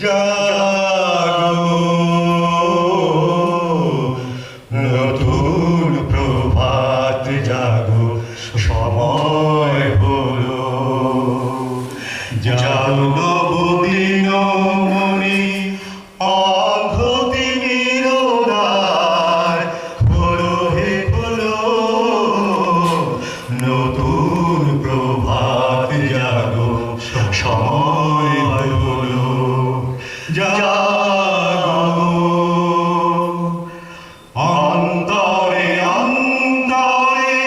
জাগো, নতুন প্রভাত জাগো, সময় হলো। জাগো নবদিন মনি, অঘতি নিরোদার, খোলো হে খোলো, নতুন প্রভাত জাগো, সময় হলো। জাগো, অন্তরে অন্তরে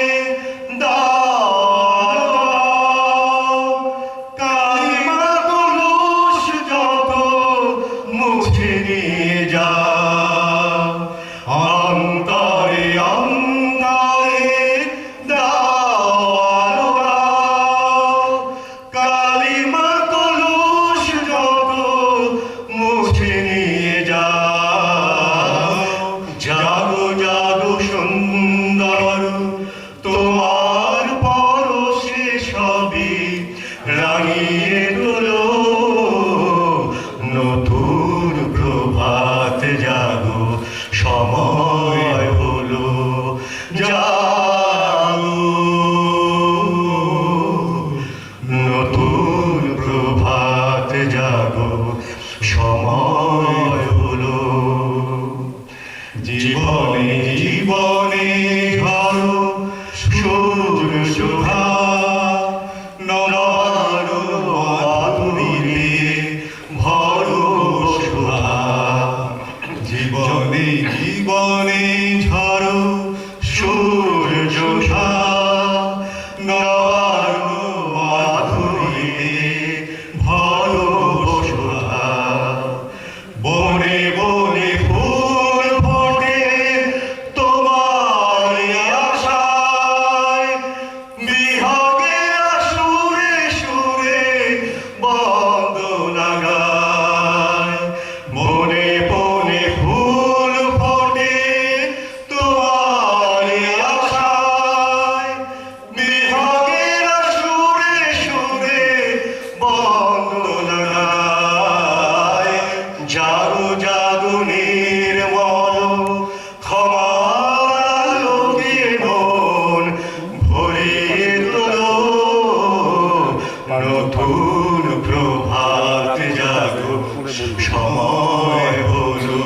কালিমা কলুষ যত মুছে নিয়ে যা। অন্তরে অন্তরে কালিমা কলুষ যত মুছে নিয়ে যা। জাগো জাগো সুন্দর, তোমার পরশে সবই রাঙিয়ে তোলো, নতুন প্রভাত জাগো, সময় হলো। জাগো, নতুন প্রভাত জাগো, সময় হলো। জীবনে জীবনে ঝড়ো সূর্য শোভা, নর আতুরিতে ভরো শোভা। জীবনে জীবনে ঝড়ো সূর্য শোভা, নর আতুরিতে ভরো শোভা। বনে বনে ফুল ফোটে তোমার আশায়, বিহগের সুরে সুরে বন্দনা গায়। বনে বনে ফুল ফোটে তোমার আশায়, বিহগের সুরে সুরে বন্দনা গায়। জাগো জাগো নির্মল, ক্ষমার আলোকে মন ভরিয়ে তোলো, নতুন প্রভাত জাগো, সময় হলো।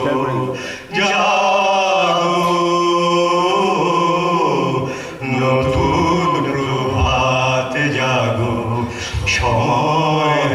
জাগো, নতুন প্রভাত জাগো, সময়